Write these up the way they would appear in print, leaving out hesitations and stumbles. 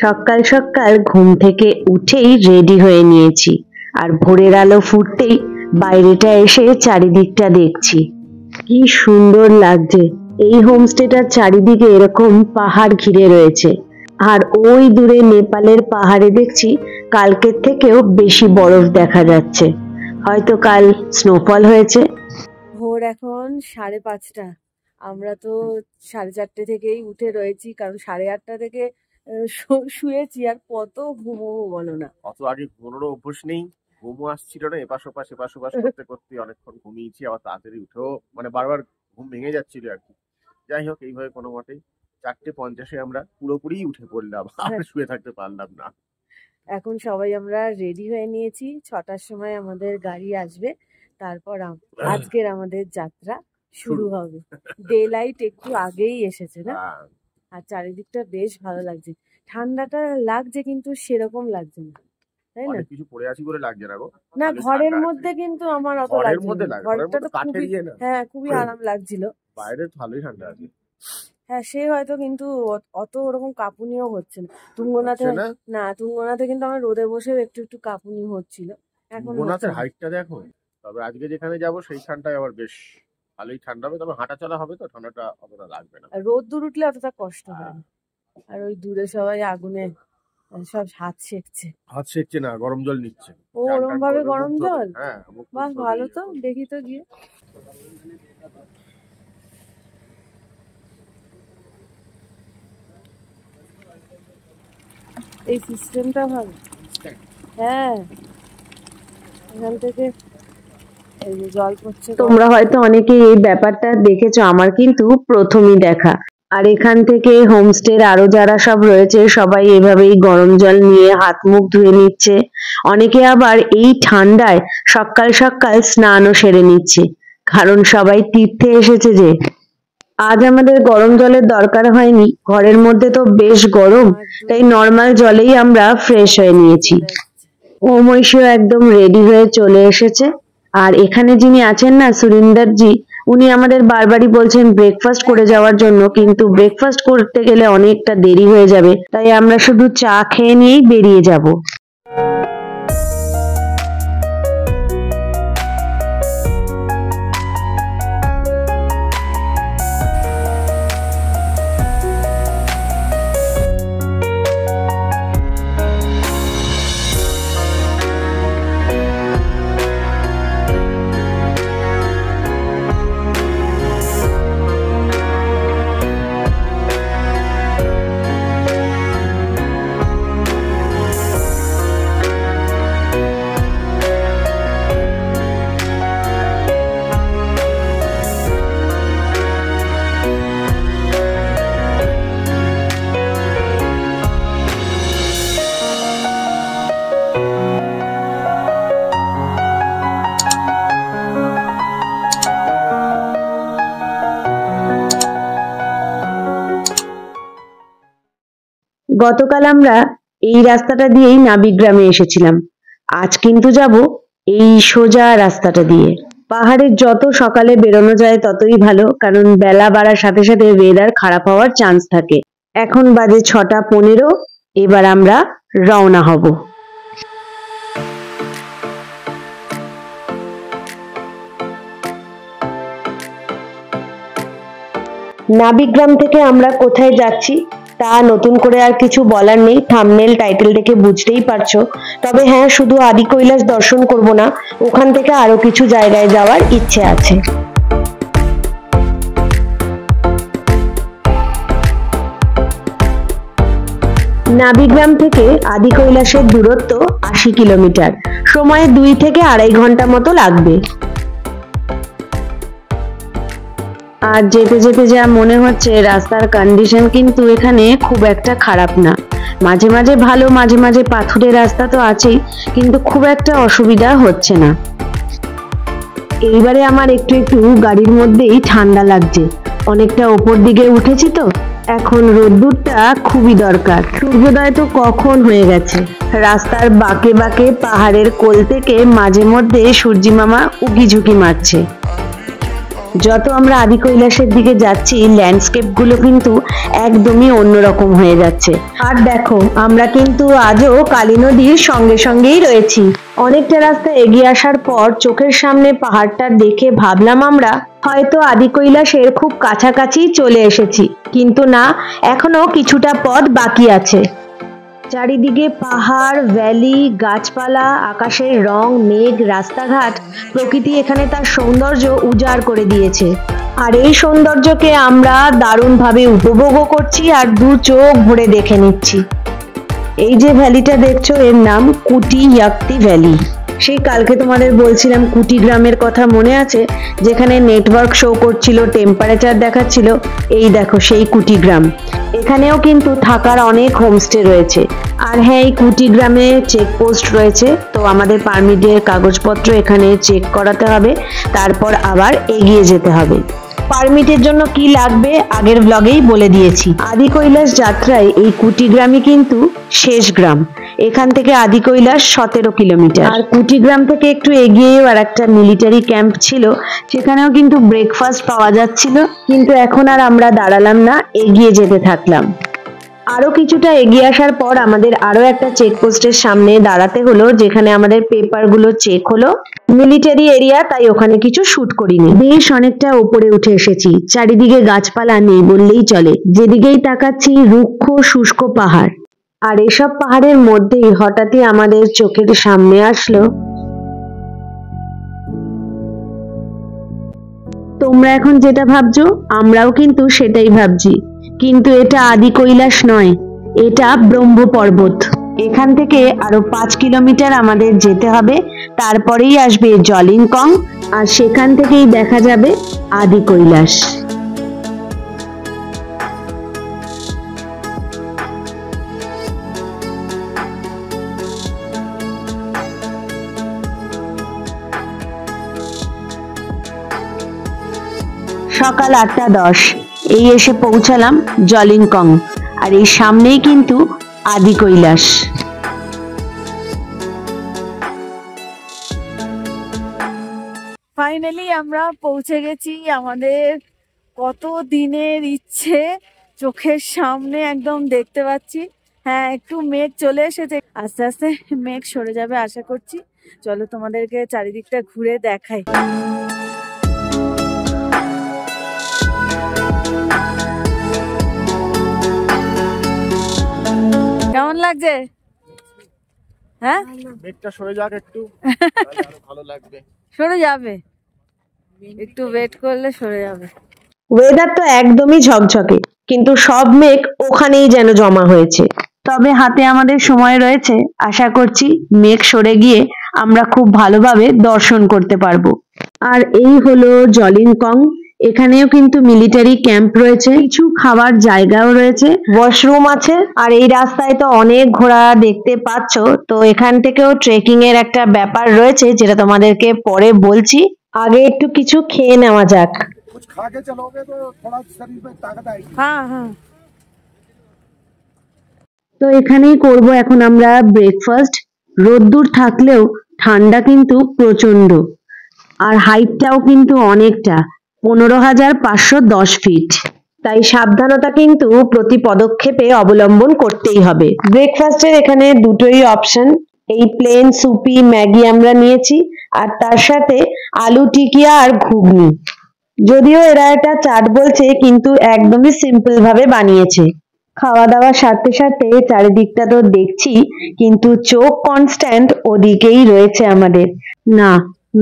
সকাল সকাল ঘুম থেকে উঠেই রেডি হয়ে নিয়েছি, আর ভোরের আলো ফুটতেই বাইরেটা এসে চারিদিকটা দেখছি। কি সুন্দর লাগছে! এই হোমস্টেটার চারিদিকে এরকম পাহাড় ঘিরে রয়েছে, আর ওই দূরে নেপালের পাহাড়ে দেখছি কালকের থেকেও বেশি বরফ দেখা যাচ্ছে। হয়তো কাল স্নোফল হয়েছে। ভোর এখন 5:30। আমরা তো 4:30 থেকেই উঠে রয়েছি, কারণ 8:30 থেকে শুয়েছি। আর কত ঘুমোবো বলো না? অত আগে ঘুমোনোর অভ্যাস নেই, ঘুমও আসছিল না, এপাশ ওপাশ করতে করতে অনেকক্ষণ ঘুমিয়েছি। আবার তাড়াতাড়ি উঠেও বারবার ঘুম ভেঙে যাচ্ছিল আর কি। যাই হোক, এইভাবে কোনো মতেই 4:50 আমরা পুরোপুরি উঠে পড়লাম, আর শুয়ে থাকতে পারলাম না। এখন সবাই আমরা রেডি হয়ে নিয়েছি। 6টার সময় আমাদের গাড়ি আসবে, তারপর আজকের আমাদের যাত্রা শুরু হবে। ডে লাইট একটু আগেই এসেছে না, আর চারিদিকটা বেশ ভালো লাগছে। ঠান্ডাটা লাগছে কিন্তু সেরকম লাগছে না, তাই না? কিছু পরে আছি বলে লাগছে না গো। না, ঘরের মধ্যে কিন্তু আমার অত লাগছে না। ঘরটা তো খুবই, খুবই আরাম লাগছিল। বাইরে ভালোই ঠান্ডা আছে। হ্যাঁ, সে হয়তো, কিন্তু অত ওরকম কাঁপুনিও হচ্ছে না। তুঙ্গনাথে কিন্তু আমার রোদে বসেও একটু একটু কাঁপুনি হচ্ছিল। এখন তুঙ্গনাথের হাইটটা দেখো। তবে আজকে যেখানে যাব সেইখানটায় আবার বেশ ভালোই ঠান্ডা হবে, তবে হাঁটা চলা হবে তো ঠান্ডাটা অতটা লাগবে না। রোদ দূর উঠলে অতটা কষ্ট হয় না। আর ওই দূরে সবাই আগুনে সব হাত সেকছে না, গরম জল নিচ্ছে। ও, ওরকম ভাবে গরম জল? হ্যাঁ, বাহ, ভালো তো, দেখি তো গিয়ে। এই সিস্টেমটা ভালো। হ্যাঁ, এখান থেকে জল পড়ছে। তোমরা হয়তো অনেকে এই ব্যাপারটা দেখেছো, আমার কিন্তু প্রথমই দেখা। আর এখান থেকে হোমস্টের আরো যারা সব রয়েছে সবাই এভাবেই গরম জল নিয়ে হাত মুখ ধুয়ে নিচ্ছে। অনেকে আবার এই ঠান্ডায় সকাল সকাল স্নানও সেরে নিচ্ছে, কারণ সবাই তীর্থে এসেছে যে। আজ আমাদের গরম জলের দরকার হয়নি, ঘরের মধ্যে তো বেশ গরম, তাই নর্মাল জলেই আমরা ফ্রেশ হয়ে নিয়েছি। ওমৈশিও একদম রেডি হয়ে চলে এসেছে। আর এখানে যিনি আছেন না, সুরিন্দর জি, উনি আমাদের বারবারই বলছেন ব্রেকফাস্ট করে যাওয়ার জন্য, কিন্তু ব্রেকফাস্ট করতে গেলে অনেকটা দেরি হয়ে যাবে, তাই আমরা শুধু চা খেয়ে নিয়েই বেরিয়ে যাব। গতকাল আমরা এই রাস্তাটা দিয়েই নাবিগ্রামে এসেছিলাম, আজ কিন্তু যাব এই সোজা রাস্তাটা দিয়ে। পাহাড়ের যত সকালে বেরোনো যায় ততই ভালো, কারণ বেলা বাড়ার সাথে সাথে ওয়েদার খারাপ হওয়ার চান্স থাকে। এখন বাজে 6:15, এবার আমরা রওনা হব। নাবিগ্রাম থেকে আমরা কোথায় যাচ্ছি তা নতুন করে আর কিছু বলার নেই, থাম্বনেল টাইটেল দেখে বুঝতেই পারছো। তবে হ্যাঁ, শুধু আদি কৈলাস দর্শন করব না, ওখান থেকে আরো কিছু জায়গায় যাওয়ার ইচ্ছে আছে। নাবিগ্রাম থেকে আদি কৈলাসের দূরত্ব 80 কিলোমিটার, সময় 2 থেকে 2.5 ঘন্টা মতো লাগবে। আর যেতে যেতে যা মনে হচ্ছে, রাস্তার কন্ডিশন কিন্তু এখানে খুব একটা খারাপ না। মাঝে মাঝে ভালো, মাঝে মাঝে পাথুরে রাস্তা তো আছেই, কিন্তু খুব একটা অসুবিধা হচ্ছে না। এইবারে আমার একটু একটু গাড়ির মধ্যেই ঠান্ডা লাগছে, অনেকটা ওপর দিকে উঠেছি তো। এখন রোদ্দুরটা খুবই দরকার, সূর্যোদয় তো কখন হয়ে গেছে। রাস্তার বাঁকে বাঁকে পাহাড়ের কোল থেকে মাঝে মধ্যে সূর্যি মামা উকি ঝুঁকি মারছে। যত আমরা আদি কৈলাসের দিকে যাচ্ছি ল্যান্ডস্কেপ গুলো কিন্তু একদমই অন্যরকম হয়ে যাচ্ছে। আর দেখো আমরা কিন্তু আজও কালী নদীর সঙ্গে সঙ্গেই রয়েছি। অনেকটা রাস্তা এগিয়ে আসার পর চোখের সামনে পাহাড়টা দেখে ভাবলাম আমরা হয়তো আদি কৈলাসের খুব কাছাকাছি চলে এসেছি, কিন্তু না, এখনো কিছুটা পথ বাকি আছে। চারিদিকে পাহাড়, ভ্যালি, গাছপালা, আকাশের রং, মেঘ, রাস্তাঘাট, প্রকৃতি এখানে তার সৌন্দর্য উজাড় করে দিয়েছে। আর এই সৌন্দর্যকে আমরা দারুণভাবে উপভোগও করছি আর দু চোখ ভরে দেখে নিচ্ছি। এই যে ভ্যালিটা দেখছো এর নাম কুটি ইয়াক্তি ভ্যালি। সেই কালকে তোমাদের বলছিলাম কুটি গ্রামের কথা মনে আছে, যেখানে নেটওয়ার্ক শো করছিল, টেম্পারেচার দেখাচ্ছিল। এই দেখো সেই কুটি গ্রাম। এখানেও কিন্তু থাকার অনেক হোমস্টে রয়েছে। আর হ্যাঁ, এই কুটি গ্রামে চেকপোস্ট রয়েছে, তো আমাদের পারমিটের কাগজপত্র এখানে চেক করাতে হবে, তারপর আবার এগিয়ে যেতে হবে। পারমিটের জন্য কি লাগবে আগের ব্লগেই বলে দিয়েছি। আদি কৈলাস যাত্রায় এই কুটি গ্রামই কিন্তু শেষ গ্রাম। এখান থেকে আদি কৈলাস 17 কিলোমিটার। আর কুটি গ্রাম থেকে একটু এগিয়েও আর একটা মিলিটারি ক্যাম্প ছিল, সেখানেও কিন্তু ব্রেকফাস্ট পাওয়া যাচ্ছিল, কিন্তু এখন আর আমরা দাঁড়ালাম না, এগিয়ে যেতে থাকলাম। আরো কিছুটা এগিয়ে আসার পর আমাদের আরো একটা চেকপোস্টের সামনে দাঁড়াতে হলো, যেখানে আমাদের পেপার গুলো চেক হলো। মিলিটারি এরিয়া, তাই ওখানে কিছু শুট করিনি। বেশ অনেকটা উপরে উঠে এসেছি, চারিদিকে গাছপালা নেই বললেই চলে, যেদিকেই তাকাচ্ছি রুক্ষ শুষ্ক পাহাড়। আর এসব পাহাড়ের মধ্যেই হঠাৎই আমাদের চোখের সামনে আসলো, তোমরা এখন যেটা ভাবছো আমরাও কিন্তু সেটাই ভাবছি, কিন্তু এটা আদি কৈলাস নয়, এটা ব্রহ্ম পর্বত। এখান থেকে আরো 5 কিলোমিটার আমাদের যেতে হবে, তারপরেই আসবে জলিংকং, আর সেখান থেকেই দেখা যাবে আদি কৈলাস। সকাল 8:10 এই এসে পৌঁছালাম জলিংকং, আর এই সামনেই কিন্তু আদি কৈলাস। ফাইনালি আমরা পৌঁছে গেছি। আমাদের কত দিনের ইচ্ছে চোখের সামনে একদম দেখতে পাচ্ছি। হ্যাঁ, একটু মেঘ চলে এসেছে, আস্তে আস্তে মেঘ সরে যাবে আশা করছি। চলো তোমাদেরকে চারিদিকটা ঘুরে দেখাই। কেমন লাগছে? হ্যাঁ, মেঘটা সরে যাক একটু, ভালো লাগবে। সরে যাবে, একটু ওয়েট করলে সরে যাবে। ওয়েদার তো একদমই ঝকঝকে, কিন্তু সব মেঘ ওখানেই যেন জমা হয়েছে। তবে হাতে আমাদের সময় রয়েছে, আশা করছি মেঘ সরে গিয়ে আমরা খুব ভালোভাবে দর্শন করতে পারবো। আর এই হলো জলিংকং। এখানেও কিন্তু মিলিটারি ক্যাম্প রয়েছে, কিছু খাবার জায়গাও রয়েছে, ওয়াশরুম আছে। আর এই রাস্তায় তো অনেক ঘোড়া দেখতে পাচ্ছ, তো এখান থেকেও ট্রেকিং এর একটা ব্যাপার রয়েছে, যেটা তোমাদেরকে পরে বলছি। আগে একটু কিছু খেয়ে নেওয়া যাক। তো এখানেই করব এখন আমরা ব্রেকফাস্ট। রোদ্দুর থাকলেও ঠান্ডা কিন্তু প্রচন্ড, আর হাইটটাও কিন্তু অনেকটা, 15,510 ফিট। তাই সাবধানতা কিন্তু প্রতি পদক্ষেপে অবলম্বন করতেই হবে। ব্রেকফাস্টের এখানে দুটোই অপশন, এই প্লেন সুপি ম্যাগি আমরা নিয়েছি, আর তার সাথে আলু টিকিয়া আর ঘুগনি। যদিও এরা এটা চাট বলছে, কিন্তু একদমই সিম্পল ভাবে বানিয়েছে। খাওয়া দাওয়া সারতে সারতে চারিদিকটা তো দেখছি, কিন্তু চোখ কনস্ট্যান্ট ওদিকেই রয়েছে আমাদের। না,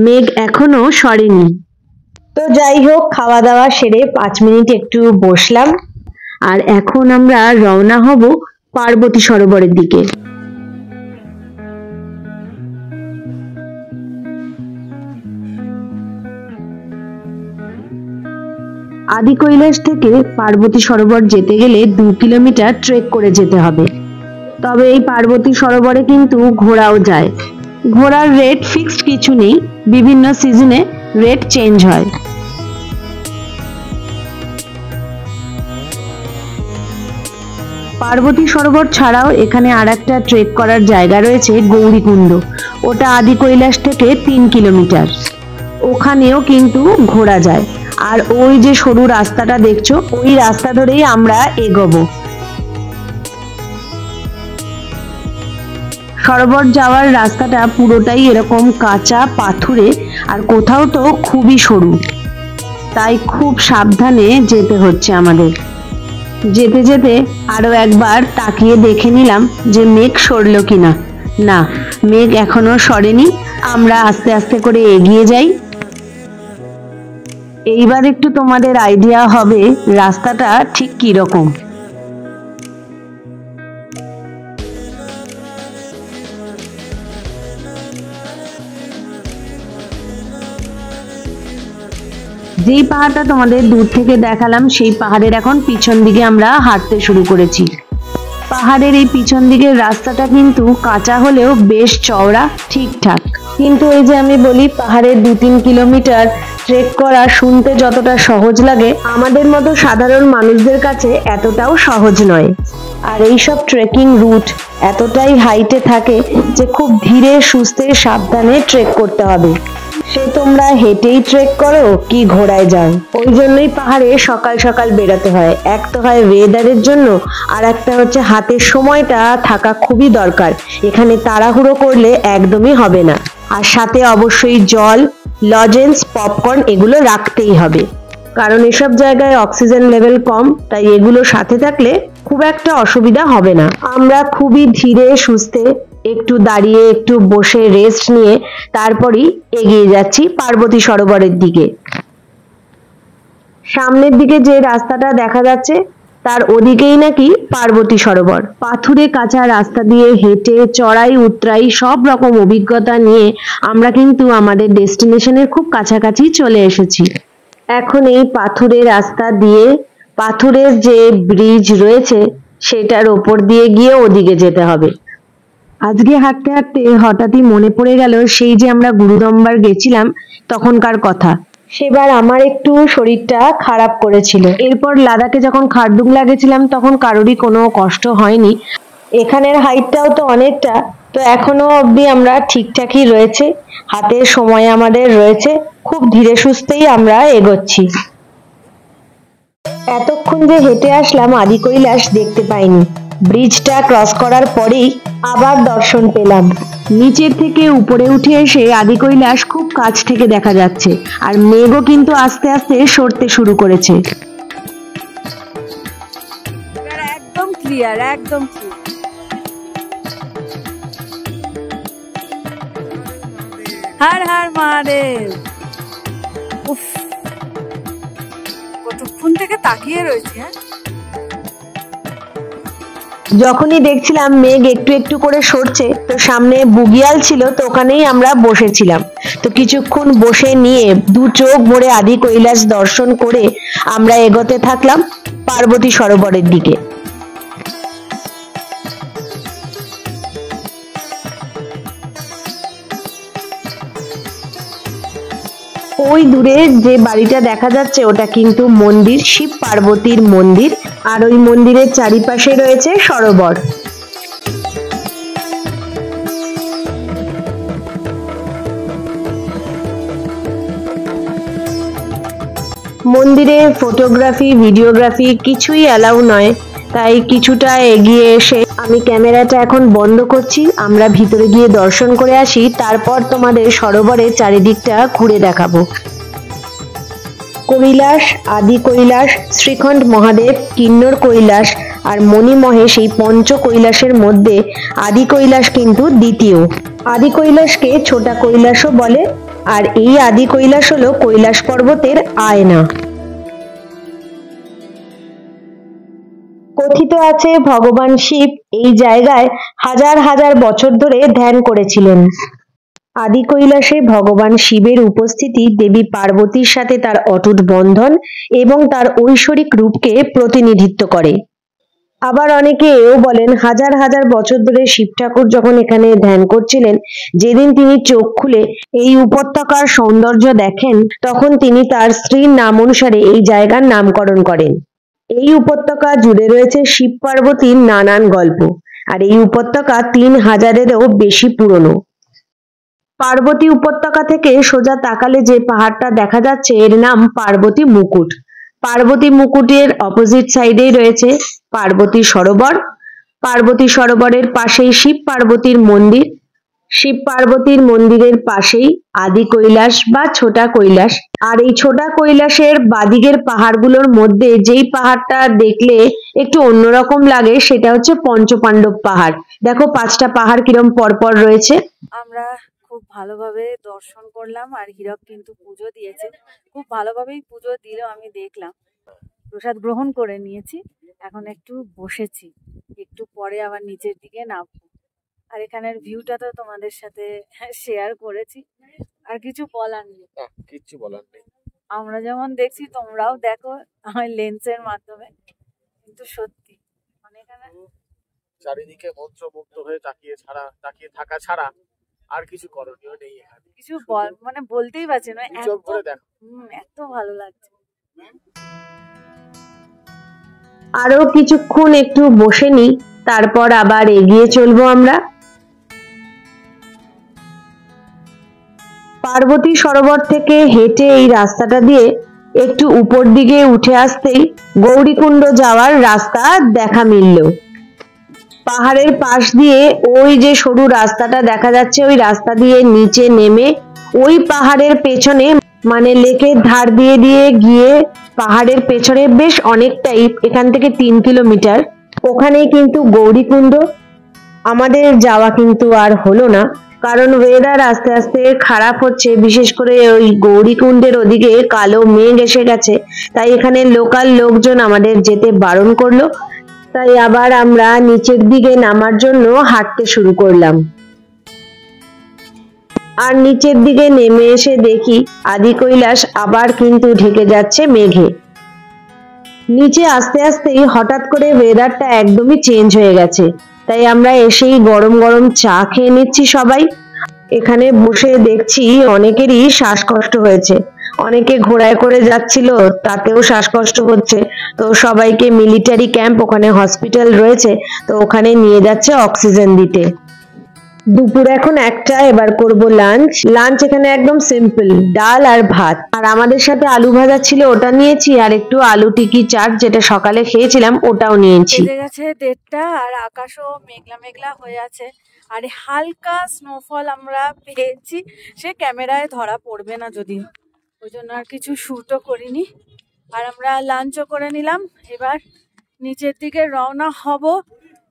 মেঘ এখনো সরেনি। তো যাই হোক, খাওয়া দাওয়া সেরে 5 মিনিট একটু বসলাম, আর এখন আমরা রওনা হব পার্বতী সরোবরের দিকে। আদি কৈলাস থেকে পার্বতী সরোবর যেতে গেলে 2 কিলোমিটার ট্রেক করে যেতে হবে। তবে এই পার্বতী সরোবরে কিন্তু ঘোড়াও যায়। ঘোড়ার রেট ফিক্সড কিছু নেই, বিভিন্ন সিজনে রেট চেঞ্জ হয়। পার্বতী সরোবর ছাড়াও এখানে আরেকটা ট্রেক করার জায়গা রয়েছে, গৌরীকুণ্ড। ওটা আদি কৈলাস থেকে 3 কিলোমিটার। ওখানেও কিন্তু ঘোরা যায়। আর ওই যে সরু রাস্তাটা দেখছো, ওই রাস্তা ধরেই আমরা এগোবো। সরোবর যাওয়ার রাস্তাটা পুরোটাই এরকম কাঁচা পাথুরে, আর কোথাও তো খুবই সরু, তাই খুব সাবধানে যেতে হচ্ছে আমাদের। যেতে যেতে আরো একবার তাকিয়ে দেখে নিলাম যে মেঘ সরলো কিনা। না, মেঘ এখনো সরেনি। আমরা আস্তে আস্তে করে এগিয়ে যাই। এইবার একটু তোমাদের আইডিয়া হবে রাস্তাটা ঠিক কি রকম। যেই পাহাড়টা তোমাদের দূর থেকে দেখালাম, সেই পাহাড়ের এখন পিছন দিকে আমরা হাঁটতে শুরু করেছি। পাহাড়ের এই পিছন দিকের রাস্তাটা কিন্তু কাঁচা হলেও বেশ চওড়া, ঠিকঠাক। কিন্তু এই যে আমি বলি, পাহাড়ের 2-3 কিলোমিটার ট্রেক করা শুনতে যতটা সহজ লাগে, আমাদের মতো সাধারণ মানুষদের কাছে এতটাও সহজ নয়। আর এইসব ট্রেকিং রুট এতটাই হাইটে থাকে যে খুব ধীরে সুস্থে সাবধানে ট্রেক করতে হবে। সে তোমরা হেঁটেই ট্রেক করো কি ঘোড়ায় যাও, ওই জন্যই পাহাড়ে সকাল সকাল বেরোতে হয়। এক তো হয় ওয়েদারের জন্য, আর একটা হচ্ছে হাতের সময়টা থাকা খুবই দরকার। এখানে তাড়াহুড়ো করলে একদমই হবে না। আর সাথে অবশ্যই জল, লজেন্স, পপকর্ন এগুলো রাখতেই হবে, কারণ এসব জায়গায় অক্সিজেন লেভেল কম, তাই এগুলো সাথে থাকলে খুব একটা অসুবিধা হবে না। আমরা খুবই ধীরে সুস্থে একটু দাঁড়িয়ে একটু বসে রেস্ট নিয়ে তারপরই এগিয়ে যাচ্ছি পার্বতী সরোবরের দিকে। সামনের দিকে যে রাস্তাটা দেখা যাচ্ছে তার ওদিকেই নাকি পার্বতী সরোবর। পাথুরে কাঁচা রাস্তা দিয়ে হেঁটে চড়াই উতরাই সব রকম অভিজ্ঞতা নিয়ে আমরা কিন্তু আমাদের ডেস্টিনেশনের খুব কাছাকাছি চলে এসেছি। এখন এই পাথুরে রাস্তা দিয়ে, পাথুরের যে ব্রিজ রয়েছে সেটার ওপর দিয়ে গিয়ে ওদিকে যেতে হবে। আজকে হাঁটতে হাঁটতে হঠাৎই মনে পড়ে গেল সেই যে আমরা গুরুদম্বার গেছিলাম তখনকার কথা। সেবার আমার একটু শরীরটা খারাপ করেছিল। এরপর লাদাখে যখন খারদুংলা গেছিলাম তখন কারোরই কোনো কষ্ট হয়নি। এখানের হাইটটাও তো অনেকটা, তো এখনো অবধি আমরা ঠিকঠাকই রয়েছে। হাতের সময় আমাদের রয়েছে, খুব ধীরে সুস্থেই আমরা এগোচ্ছি। এতক্ষণ যে হেঁটে আসলাম আদি কৈলাস দেখতে পাইনি। ব্রিজটা ক্রস করার পরেই আবার দর্শন পেলাম। নিচের থেকে উপরে উঠে এসে আদি কৈলাস খুব কাছ থেকে দেখা যাচ্ছে, আর মেঘও কিন্তু আস্তে আস্তে সরতে শুরু করেছে। একদম ক্লিয়ার, একদম ক্লিয়ার। হর হর মহাদেব। উফ, কতক্ষণ থেকে তাকিয়ে রয়েছে। যখনই দেখছিলাম মেঘ একটু একটু করে সরছে, তো সামনে বুগিয়াল ছিল, তো ওখানেই আমরা বসেছিলাম। তো কিছুক্ষণ বসে নিয়ে দু চোখ ভরে আদি কৈলাস দর্শন করে আমরা এগোতে থাকলাম পার্বতী সরোবরের দিকে। ওই দূরে যে বাড়িটা দেখা যাচ্ছে ওটা কিন্তু মন্দির, শিব পার্বতীর মন্দির, আর ওই মন্দিরের চারিপাশে রয়েছে সরোবর। মন্দিরে ফটোগ্রাফি, ভিডিওগ্রাফি কিছুই অ্যালাউ নয়, তাই কিছুটা এগিয়ে এসে আমি ক্যামেরাটা এখন বন্ধ করছি। আমরা ভিতরে গিয়ে দর্শন করে আসি, তারপর তোমাদের সরোবরের চারিদিকটা ঘুরে দেখাবো। কৈলাস, আদি কৈলাস, শ্রীখণ্ড মহাদেব, কিন্নর কৈলাস আর মণিমহেশ, এই পঞ্চ কৈলাসের মধ্যে আদি কৈলাস কিন্তু দ্বিতীয়। আদি কৈলাসকে ছোটা কৈলাসও বলে, আর এই আদি কৈলাস হলো কৈলাস পর্বতের আয়না। কথিত আছে ভগবান শিব এই জায়গায় হাজার হাজার বছর ধরে ধ্যান করেছিলেন। আদি কৈলাসে ভগবান শিবের উপস্থিতি দেবী পার্বতীর সাথে তার অটুট বন্ধন এবং তার ঐশ্বরিক রূপকে প্রতিনিধিত্ব করে। আবার অনেকে এও বলেন হাজার হাজার বছর ধরে শিব ঠাকুর যখন এখানে ধ্যান করছিলেন, যেদিন তিনি চোখ খুলে এই উপত্যকার সৌন্দর্য দেখেন, তখন তিনি তার স্ত্রীর নাম অনুসারে এই জায়গার নামকরণ করেন। এই উপত্যকা জুড়ে রয়েছে শিব পার্বতীর নানান গল্প, আর এই উপত্যকা 3000-এরও বেশি পুরনো। পার্বতী উপত্যকা থেকে সোজা তাকালে যে পাহাড়টা দেখা যাচ্ছে এর নাম পার্বতী মুকুট। পার্বতী মুকুটের অপোজিট সাইডেই রয়েছে পার্বতী সরোবর। পার্বতী সরোবরের পাশেই শিব পার্বতীর মন্দির। শিব পার্বতীর মন্দিরের পাশেই আদি কৈলাস বা ছোটা কৈলাস। আর এই ছোটা কৈলাসের বাদিকের পাহাড়গুলোর মধ্যে যেই পাহাড়টা দেখলে একটু অন্যরকম লাগে সেটা হচ্ছে পঞ্চপাণ্ডব পাহাড়। দেখো 5টা পাহাড় কিরম পরপর রয়েছে। আমরা খুব ভালোভাবে দর্শন করলাম আর হীরক কিন্তু পুজো দিয়েছে, খুব ভালোভাবেই পুজো দিল। আমি দেখলাম, প্রসাদ গ্রহণ করে নিয়েছি, এখন একটু বসেছি, একটু পরে আবার নিচের দিকে নামবো। আর এখানের ভিউটা তো তোমাদের সাথে শেয়ার করেছি, আর কিছু বলার নেই, কিচ্ছু বলার নেই। আমরা যেমন দেখছি তোমরাও দেখো আমার লেন্সের মাধ্যমে, কিন্তু সত্যি মানে এখানে চারিদিকে মন্ত্রমুগ্ধ হয়ে তাকিয়ে থাকা ছাড়া আর কিছু করণীয় নেই এখানে। কিছু মানে বলতেই পারছি না, এত ভালো লাগছে। আরো কিছুক্ষণ একটু বসে নি, তারপর আবার এগিয়ে চলবো আমরা। পার্বতী সরোবর থেকে হেঁটে এই রাস্তাটা দিয়ে একটু উপর দিকে উঠে আসতেই গৌরীকুণ্ড যাওয়ার রাস্তা দেখা মিলল। পাহাড়ের পাশ দিয়ে ওই যে সরু রাস্তাটা দেখা যাচ্ছে, ওই রাস্তা দিয়ে নিচে নেমে ওই পাহাড়ের পেছনে মানে লেকের ধার দিয়ে দিয়ে গিয়ে পাহাড়ের পেছনে বেশ অনেকটাই, এখান থেকে 3 কিলোমিটার, ওখানেই কিন্তু গৌরীকুণ্ড। আমাদের যাওয়া কিন্তু আর হলো না, কারণ ওয়েদার আস্তে আস্তে খারাপ হচ্ছে, বিশেষ করে ওই গৌরীকুণ্ডের ওদিকে কালো মেঘ এসে গেছে, তাই এখানে লোকাল লোকজন আমাদের যেতে বারণ করলো। তাই আবার আমরা নিচের দিকে নামার জন্য হাঁটতে শুরু করলাম। আর নিচের দিকে নেমে এসে দেখি আদি কৈলাস আবার কিন্তু ঢেকে যাচ্ছে মেঘে। নিচে আস্তে আস্তেই হঠাৎ করে ওয়েদারটা একদমই চেঞ্জ হয়ে গেছে, তাই আমরা এসেই গরম গরম চা খেয়ে নিচ্ছি সবাই। এখানে বসে দেখছি অনেকেরই শ্বাসকষ্ট হয়েছে, অনেকে ঘোড়ায় করে যাচ্ছিল তাতেও শ্বাসকষ্ট হচ্ছে, তো সবাইকে মিলিটারি ক্যাম্প, ওখানে হসপিটাল রয়েছে, তো ওখানে নিয়ে যাচ্ছে অক্সিজেন দিতে। দুপুর এখন 1টা, এবার করব লাঞ্চ। এখানে একদম সিম্পল, ডাল আর ভাত, আর আমাদের সাথে আলু ভাজা ছিল ওটা নিয়েছি, আর একটু আলু টিকি চাট যেটা সকালে খেয়েছিলাম ওটাও নিয়েছি। বেজে গেছে 1:30 আর আকাশও মেঘলা মেঘলা হয়ে আছে, আর হালকা স্নোফল আমরা পেয়েছি, সে ক্যামেরায় ধরা পড়বে না যদিও, ওই জন্য আর কিছু শ্যুটও করিনি। আর আমরা লাঞ্চও করে নিলাম, এবার নিচের দিকে রওনা হব।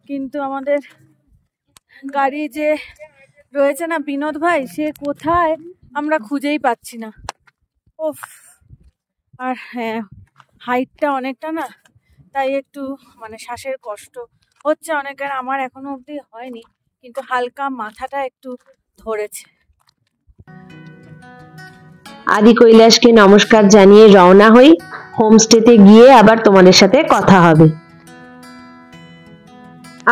কিন্তু আমাদের গাড়ি যে রয়েছে না বিনোদ ভাই, সে কোথায় আমরা খুঁজেই পাচ্ছি না। ওফ, আর হ্যাঁ হাইটটা অনেকটা না, তাই একটু মানে শ্বাসের কষ্ট হচ্ছে অনেকের, আমার এখনো অবধি হয়নি, কিন্তু হালকা মাথাটা একটু ধরেছে। আদি কৈলাসকে নমস্কার জানিয়ে রওনা হই, হোমস্টেতে গিয়ে আবার তোমাদের সাথে কথা হবে।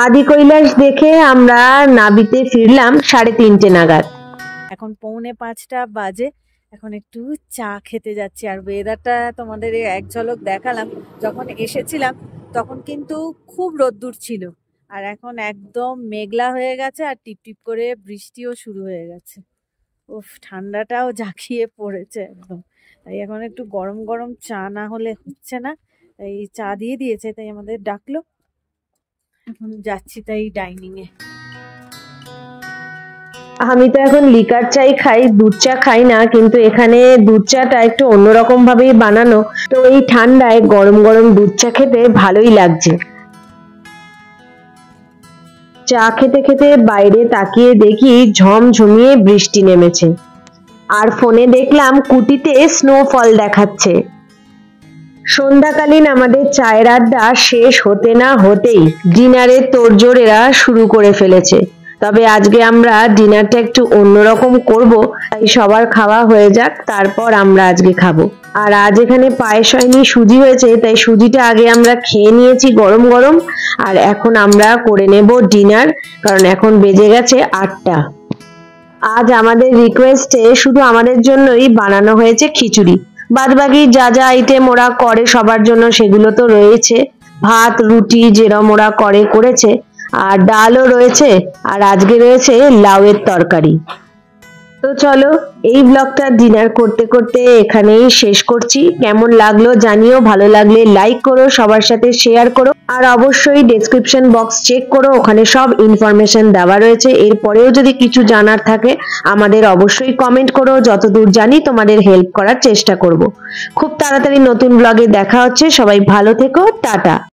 আদি কৈলাস দেখে আমরা নাবিতে ফিরলাম 3:30 নাগাদ। এখন 4:45 বাজে, এখন একটু চা খেতে যাচ্ছি। আর ওয়েদারটা তোমাদের এক ঝলক দেখালাম, যখন এসেছিলাম তখন কিন্তু খুব রোদ্দুর ছিল, আর এখন একদম মেঘলা হয়ে গেছে, আর টিপটিপ করে বৃষ্টিও শুরু হয়ে গেছে। উফ, ঠান্ডাটাও জাঁকিয়ে পড়েছে একদম। তাই এখন একটু গরম গরম চা না হলে হচ্ছে না, তাই চা দিয়ে দিয়েছে, তাই আমাদের ডাকলো, এখন যাচ্ছি তাই ডাইনিং এ। আমি তো এখন লিকার চাই খাই, দুধ চা খাই না, কিন্তু এখানে দুধ চাটা একটু অন্যরকম ভাবেই বানানো, তো এই ঠান্ডায় গরম গরম দুধ চা খেতে ভালোই লাগছে। চা খেতে খেতে বাইরে তাকিয়ে দেখি ঝমঝমিয়ে বৃষ্টি নেমেছে, আর ফোনে দেখলাম কুটিতে স্নোফল দেখাচ্ছে। সন্ধ্যাকালীন আমাদের চায়ের আড্ডা শেষ হতে না হতেই ডিনারের তোড়জোড় এরা শুরু করে ফেলেছে। তবে আজকে আমরা ডিনারটা একটু অন্যরকম করব, তাই সবার খাওয়া হয়ে যাক, তারপর আমরা আজকে খাবো। আর আজ এখানে পায়েস হয়নি, সুজি হয়েছে, তাই সুজিটা আগে আমরা খেয়ে নিয়েছি গরম গরম, আর এখন আমরা করে নেব ডিনার, কারণ এখন বেজে গেছে 8টা। আজ আমাদের রিকোয়েস্টে শুধু আমাদের জন্যই বানানো হয়েছে খিচুড়ি, বাদবাকি যা যা আইটেম ওরা করে সবার জন্য সেগুলো তো রয়েছে, ভাত রুটি যেরম ওরা করেছে, আর ডালও রয়েছে, আর আজকে রয়েছে লাউয়ের তরকারি। তো চলো এই ব্লগটা ডিনার করতে করতে এখানেই শেষ করছি। কেমন লাগলো জানিও, ভালো লাগলে লাইক করো, সবার সাথে শেয়ার করো, আর অবশ্যই ডেসক্রিপশন বক্স চেক করো, ওখানে সব ইনফরমেশন দেওয়া রয়েছে। এরপরেও যদি কিছু জানার থাকে আমাদের অবশ্যই কমেন্ট করো, যতদূর জানি তোমাদের হেল্প করার চেষ্টা করব। খুব তাড়াতাড়ি নতুন ব্লগে দেখা হচ্ছে, সবাই ভালো থেকো, টাটা।